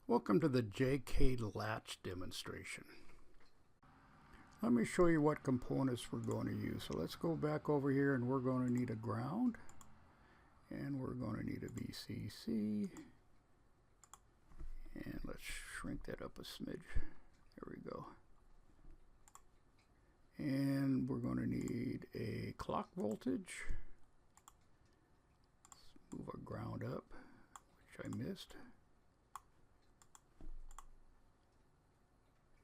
Welcome to the JK Latch demonstration. Let me show you what components we're going to use. So let's go back over here, and we're going to need a ground, and we're going to need a VCC, and let's shrink that up a smidge. There we go. And we're going to need a clock voltage. Let's move our ground up, which I missed.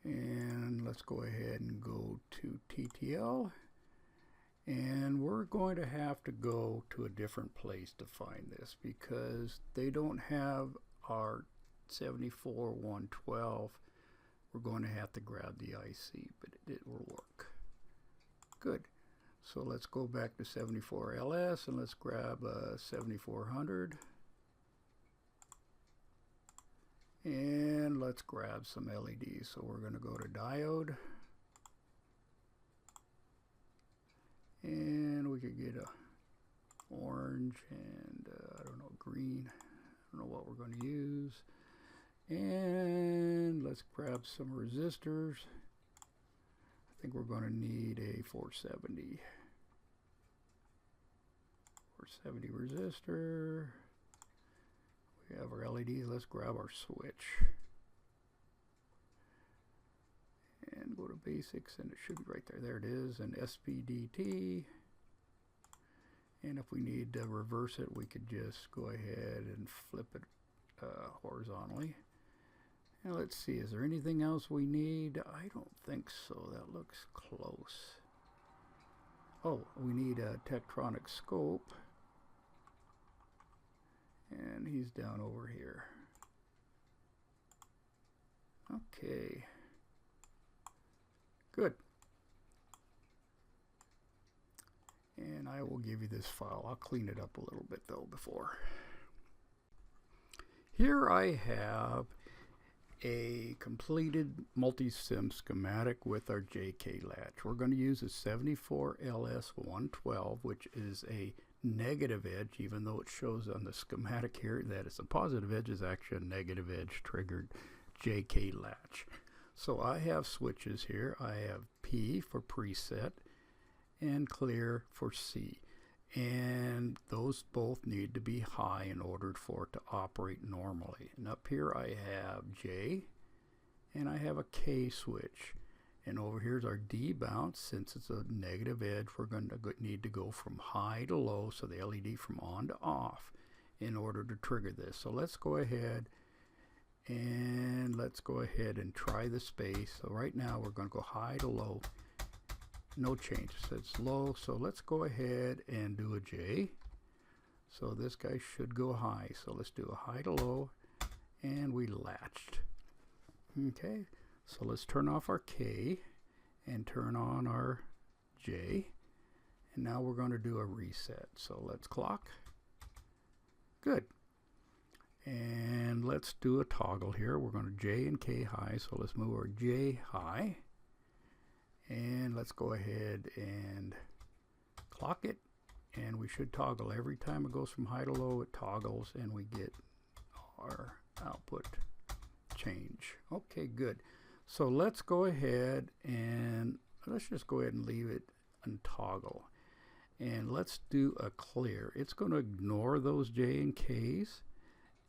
And let's go ahead and go to TTL, and we're going to have to go to a different place to find this because they don't have our 74112. We're going to have to grab the IC, but it will work. Good. So let's go back to 74LS and let's grab a 7400. And let's grab some LEDs. So we're going to go to diode. And we could get a orange and I don't know, green. I don't know what we're going to use. And let's grab some resistors. I think we're going to need a 470. 470 resistor. We have our LEDs. Let's grab our switch and go to basics, and it should be right there. There it is, an SPDT. And if we need to reverse it, we could just go ahead and flip it horizontally. Now let's see, is there anything else we need? I don't think so. That looks close. Oh, we need a Tektronix scope. And he's down over here. Okay. Good. And I will give you this file. I'll clean it up a little bit though before. Here I have a completed multi-sim schematic with our JK latch. We're going to use a 74LS112, which is a negative edge, even though it shows on the schematic here that it's a positive edge, is actually a negative edge triggered JK latch. So I have switches here. I have P for preset and clear for C, and those both need to be high in order for it to operate normally. And up here I have J and I have a K switch. And over here's our D bounce. Since it's a negative edge, we're going to need to go from high to low, so the LED from on to off, in order to trigger this. So let's go ahead and try the space. So right now we're going to go high to low. No change. So it's low. So let's go ahead and do a J. So this guy should go high. So let's do a high to low, and we latched. Okay. So let's turn off our K and turn on our J. And now we're going to do a reset. So let's clock. Good. And let's do a toggle here. We're going to J and K high. So let's move our J high. And let's go ahead and clock it. And we should toggle every time it goes from high to low. It toggles and we get our output change. Okay, good. So let's go ahead and let's just go ahead and leave it on toggle. And let's do a clear. It's going to ignore those J and Ks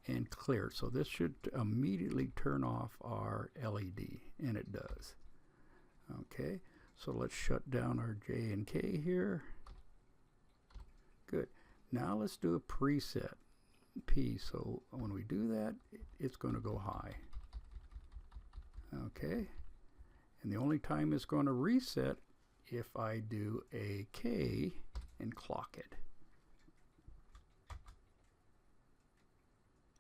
and clear. So this should immediately turn off our LED, and it does. Okay, so let's shut down our J and K here. Good. Now let's do a preset P. So when we do that, it's going to go high. Okay, and the only time it's going to reset if I do a K and clock it.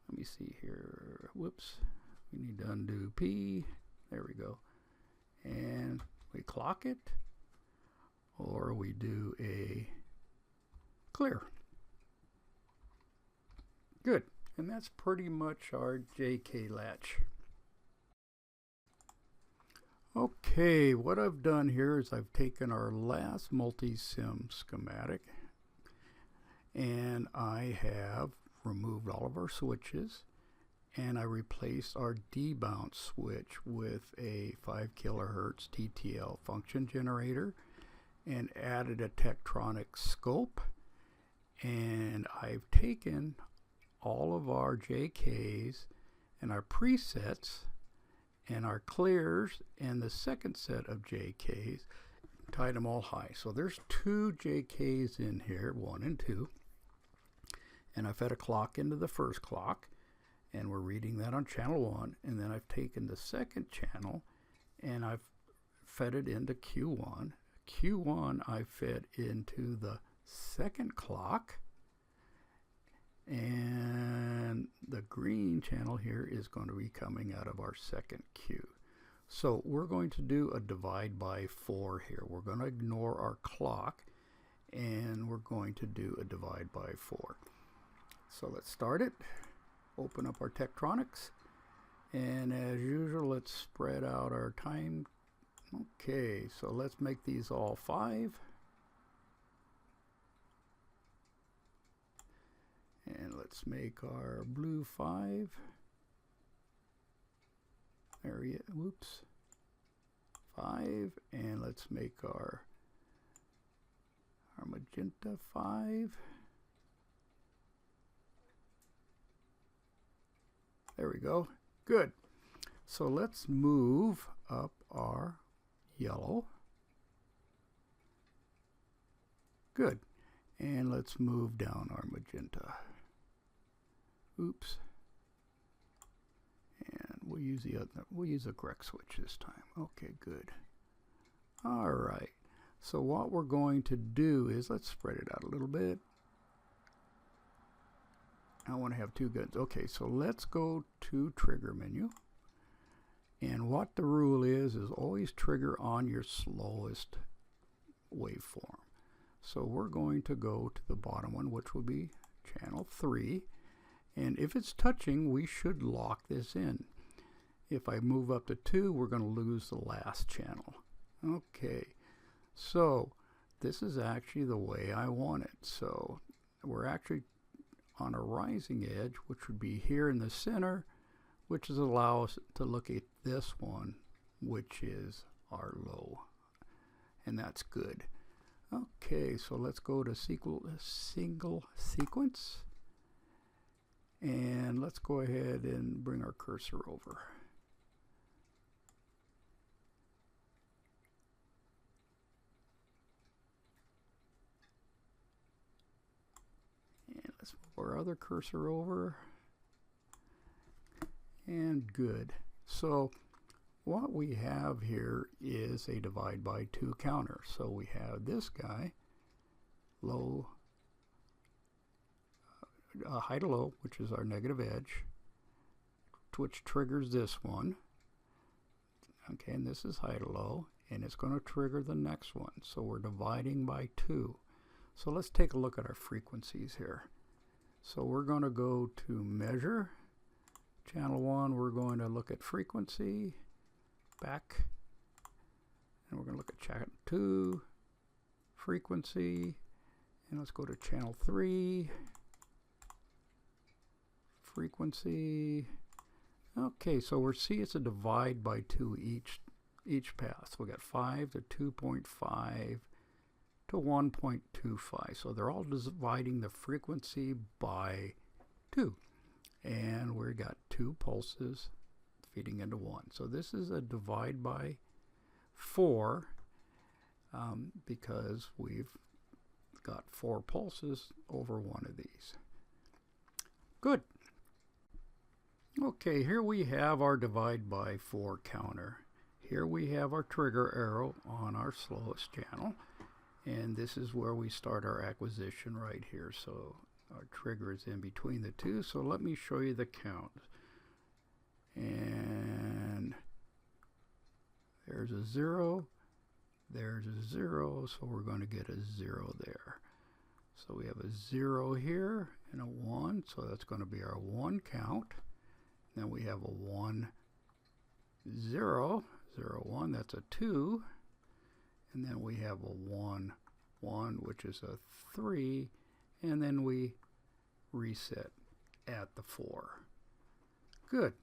Let me see here. Whoops, we need to undo P. There we go. And we clock it, or we do a clear. Good, and that's pretty much our JK latch. Okay, what I've done here is I've taken our last multi-sim schematic and I have removed all of our switches and I replaced our D-bounce switch with a 5 kilohertz TTL function generator and added a Tektronix scope. And I've taken all of our JKs and our presets and our clears and the second set of JKs, tied them all high. So there's 2 JKs in here, 1 and 2. And I fed a clock into the first clock, and we're reading that on channel 1. And then I've taken the second channel and I've fed it into Q1. Q1 I fed into the second clock, and the green channel here is going to be coming out of our second Q. So we're going to do a divide by 4 here. We're going to ignore our clock and we're going to do a divide by 4. So let's start it. Open up our Tektronix, and as usual, let's spread out our time. Okay, so let's make these all 5. And let's make our blue 5. There we go. Whoops. 5. And let's make our magenta 5. There we go. Good. So let's move up our yellow. Good. And let's move down our magenta. Oops. And we'll use a correct switch this time. Okay, good. All right. So what we're going to do is, let's spread it out a little bit. I want to have 2 guns. Okay, so let's go to trigger menu. And what the rule is always trigger on your slowest waveform. So we're going to go to the bottom one, which will be channel 3. And if it's touching, we should lock this in. If I move up to 2, we're going to lose the last channel. Okay, so this is actually the way I want it. So we're actually on a rising edge, which would be here in the center, which is allow us to look at this one, which is our low. And that's good. Okay, so let's go to single sequence. And let's go ahead and bring our cursor over. And let's move our other cursor over. And good. So what we have here is a divide by 2 counter. So we have this guy, low, high to low, which is our negative edge, which triggers this one. Okay, and this is high to low, and it's going to trigger the next one. So we're dividing by 2. So let's take a look at our frequencies here. So we're going to go to measure. Channel 1, we're going to look at frequency, back, and we're going to look at channel 2, frequency, and let's go to channel 3, frequency. Okay, so we're see it's a divide by 2 each path. So we got 5 to 2.5 to 1.25. So they're all dividing the frequency by 2. And we got 2 pulses feeding into 1. So this is a divide by 4 because we've got 4 pulses over one of these. Good. Okay, here we have our divide by 4 counter. Here we have our trigger arrow on our slowest channel. And this is where we start our acquisition right here. So our trigger is in between the 2, so let me show you the count. And there's a 0, there's a 0, so we're going to get a 0 there. So we have a 0 here and a 1, so that's going to be our 1 count. Then we have a 1, 0, 0, 1, that's a 2. And then we have a 1, 1, which is a 3. And then we reset at the 4. Good.